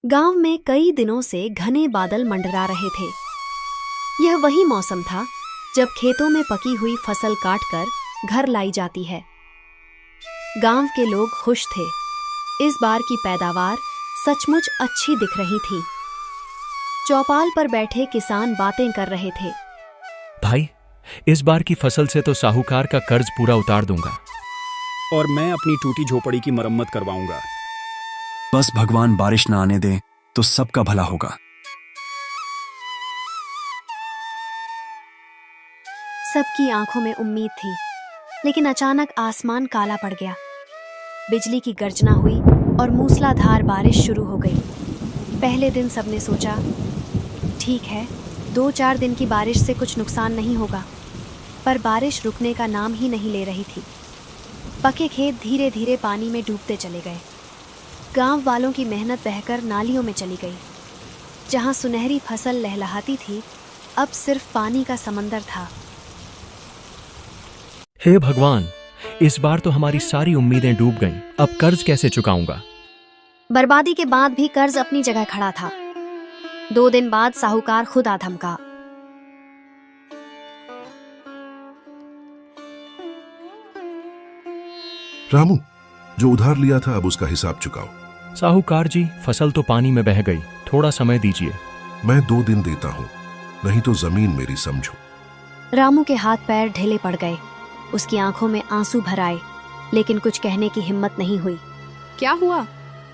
गांव में कई दिनों से घने बादल मंडरा रहे थे। यह वही मौसम था जब खेतों में पकी हुई फसल काटकर घर लाई जाती है। गांव के लोग खुश थे। इस बार की पैदावार सचमुच अच्छी दिख रही थी। चौपाल पर बैठे किसान बातें कर रहे थे। भाई, इस बार की फसल से तो साहूकार का कर्ज पूरा उतार दूंगा। और मैं अपनी टूटी झोपड़ी की मरम्मत करवाऊंगा। बस भगवान बारिश ना आने दे तो सबका भला होगा। सबकी आंखों में उम्मीद थी, लेकिन अचानक आसमान काला पड़ गया। बिजली की गर्जना हुई और मूसलाधार बारिश शुरू हो गई। पहले दिन सबने सोचा, ठीक है, 2-4 दिन की बारिश से कुछ नुकसान नहीं होगा, पर बारिश रुकने का नाम ही नहीं ले रही थी। पके खेत धीरे धीरे पानी में डूबते चले गए। गांव वालों की मेहनत बहकर नालियों में चली गई। जहां सुनहरी फसल लहलहाती थी, अब सिर्फ पानी का समंदर था। हे भगवान, इस बार तो हमारी सारी उम्मीदें डूब गईं। अब कर्ज कैसे चुकाऊंगा? बर्बादी के बाद भी कर्ज अपनी जगह खड़ा था। 2 दिन बाद साहूकार खुद आ धमका। रामू, जो उधार लिया था अब उसका हिसाब चुकाओ। साहूकार जी, फसल तो पानी में बह गई, थोड़ा समय दीजिए। मैं 2 दिन देता हूँ, नहीं तो जमीन मेरी समझो। रामू के हाथ पैर ढीले पड़ गए। उसकी आंखों में आंसू भर आए, लेकिन कुछ कहने की हिम्मत नहीं हुई। क्या हुआ?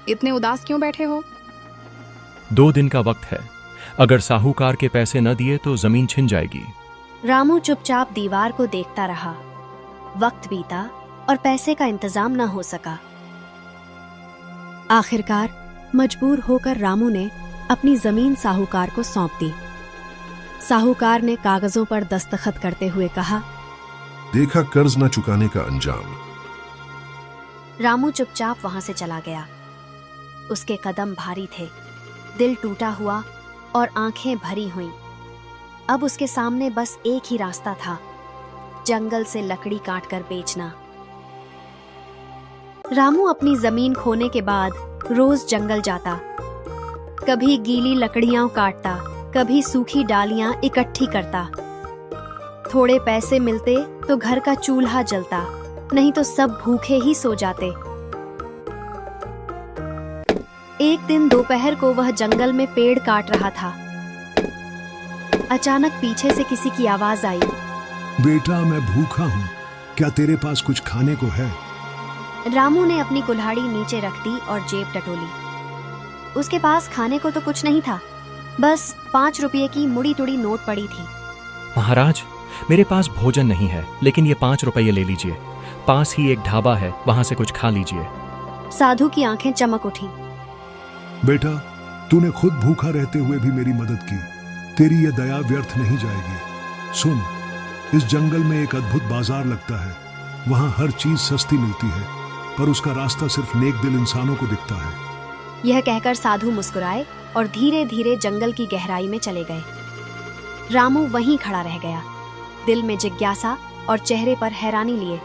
इतने उदास क्यों बैठे हो? 2 दिन का वक्त है। अगर साहूकार के पैसे न दिए तो जमीन छिन जाएगी। रामू चुपचाप दीवार को देखता रहा। वक्त बीता और पैसे का इंतजाम न हो सका। आखिरकार मजबूर होकर रामू ने अपनी जमीन साहूकार को सौंप दी। साहूकार ने कागजों पर दस्तखत करते हुए कहा, देखा कर्ज न चुकाने का अंजाम। रामू चुपचाप वहां से चला गया। उसके कदम भारी थे, दिल टूटा हुआ और आंखें भरी हुईं। अब उसके सामने बस एक ही रास्ता था, जंगल से लकड़ी काटकर बेचना। रामू अपनी जमीन खोने के बाद रोज जंगल जाता। कभी गीली लकड़ियां काटता, कभी सूखी डालियां इकट्ठी करता। थोड़े पैसे मिलते तो घर का चूल्हा जलता, नहीं तो सब भूखे ही सो जाते। एक दिन दोपहर को वह जंगल में पेड़ काट रहा था। अचानक पीछे से किसी की आवाज आई। बेटा, मैं भूखा हूँ, क्या तेरे पास कुछ खाने को है? रामू ने अपनी कुल्हाड़ी नीचे रख दी और जेब टटोली। उसके पास खाने को तो कुछ नहीं था, बस 5 रुपये की मुड़ी तुड़ी नोट पड़ी थी। महाराज, मेरे पास भोजन नहीं है, लेकिन ये 5 रुपये ले लीजिए। पास ही एक ढाबा है, वहां से कुछ खा लीजिए। साधु की आंखें चमक उठी। बेटा, तूने खुद भूखा रहते हुए भी मेरी मदद की। तेरी यह दया व्यर्थ नहीं जाएगी। सुन, इस जंगल में एक अद्भुत बाजार लगता है। वहां हर चीज सस्ती मिलती है, पर उसका रास्ता सिर्फ नेक दिल इंसानों को दिखता है। यह कहकर साधु मुस्कुराए और धीरे धीरे जंगल की गहराई में चले गए। रामू वहीं खड़ा रह गया, दिल में जिज्ञासा और चेहरे पर हैरानी लिए।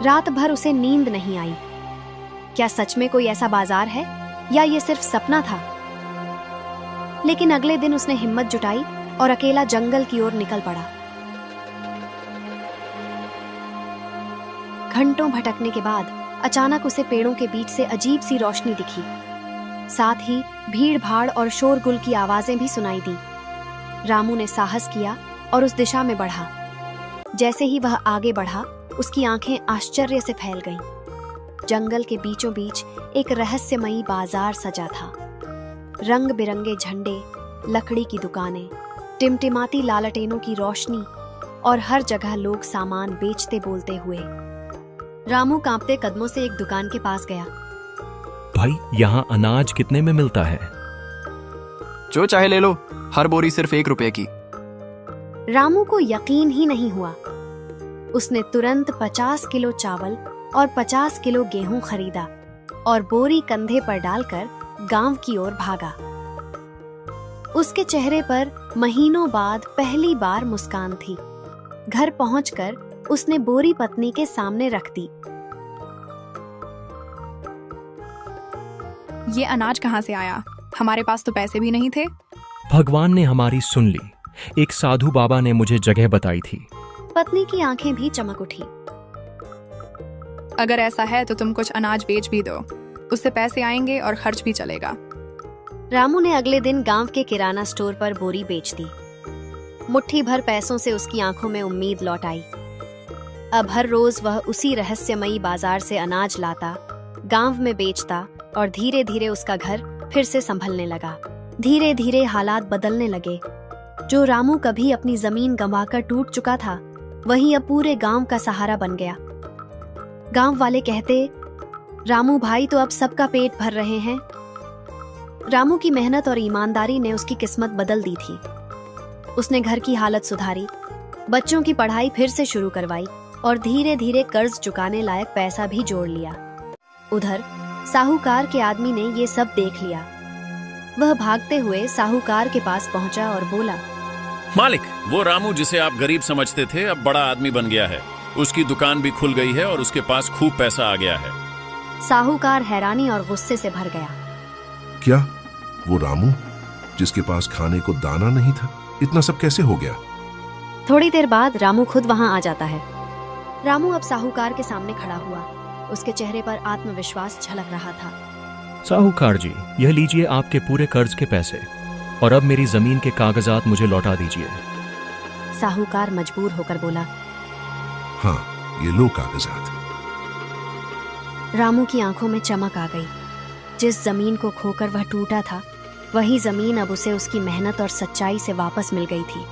रात भर उसे नींद नहीं आई। क्या सच में कोई ऐसा बाजार है या ये सिर्फ सपना था? लेकिन अगले दिन उसने हिम्मत जुटाई और अकेला जंगल की ओर निकल पड़ा। घंटों भटकने के बाद अचानक उसे पेड़ों के बीच से अजीब सी रोशनी दिखी। साथ ही भीड़ भाड़ और शोरगुल की आवाजें भी सुनाई दी। रामू ने साहस किया और उस दिशा में बढ़ा। जैसे ही वह आगे बढ़ा, उसकी आंखें आश्चर्य से फैल गईं। जंगल के बीचों बीच एक रहस्यमयी बाजार सजा था। रंग बिरंगे झंडे, लकड़ी की दुकानें, टिमटिमाती लालटेनों की रोशनी और हर जगह लोग सामान बेचते बोलते हुए। रामू कांपते कदमों से एक दुकान के पास गया। भाई, यहाँ अनाज कितने में मिलता है? जो चाहे ले लो, हर बोरी सिर्फ 1 रुपये की। रामू को यकीन ही नहीं हुआ। उसने तुरंत 50 किलो चावल और 50 किलो गेहूं खरीदा और बोरी कंधे पर डालकर गांव की ओर भागा। उसके चेहरे पर महीनों बाद पहली बार मुस्कान थी। घर पहुंचकर उसने बोरी पत्नी के सामने रख दी। ये अनाज कहाँ से आया? हमारे पास तो पैसे भी नहीं थे। भगवान ने हमारी सुन ली। एक साधु बाबा ने मुझे जगह बताई थी। पत्नी की आंखें भी चमक उठी। अगर ऐसा है तो तुम कुछ अनाज बेच भी दो, उससे पैसे आएंगे और खर्च भी चलेगा। रामू ने अगले दिन गांव के किराना स्टोर पर बोरी बेच दी। मुट्ठी भर पैसों से उसकी आंखों में उम्मीद लौट आई। अब हर रोज वह उसी रहस्यमयी बाजार से अनाज लाता, गांव में बेचता और धीरे धीरे उसका घर फिर से संभलने लगा। धीरे धीरे हालात बदलने लगे। जो रामू कभी अपनी जमीन गंवाकर टूट चुका था, वही अब पूरे गांव का सहारा बन गया। गांव वाले कहते, रामू भाई तो अब सबका पेट भर रहे हैं। रामू की मेहनत और ईमानदारी ने उसकी किस्मत बदल दी थी। उसने घर की हालत सुधारी, बच्चों की पढ़ाई फिर से शुरू करवाई और धीरे धीरे कर्ज चुकाने लायक पैसा भी जोड़ लिया। उधर साहूकार के आदमी ने ये सब देख लिया। वह भागते हुए साहूकार के पास पहुंचा और बोला, मालिक, वो रामू जिसे आप गरीब समझते थे अब बड़ा आदमी बन गया है। उसकी दुकान भी खुल गई है और उसके पास खूब पैसा आ गया है। साहूकार हैरानी और गुस्से से भर गया। क्या वो रामू जिसके पास खाने को दाना नहीं था, इतना सब कैसे हो गया? थोड़ी देर बाद रामू खुद वहां आ जाता है। रामू अब साहूकार के सामने खड़ा हुआ। उसके चेहरे पर आत्मविश्वास झलक रहा था। साहूकार जी, यह लीजिए आपके पूरे कर्ज के पैसे, और अब मेरी जमीन के कागजात मुझे लौटा दीजिए। साहूकार मजबूर होकर बोला, हाँ, ये लो कागजात। रामू की आंखों में चमक आ गई। जिस जमीन को खोकर वह टूटा था, वही जमीन अब उसे उसकी मेहनत और सच्चाई से वापस मिल गई थी।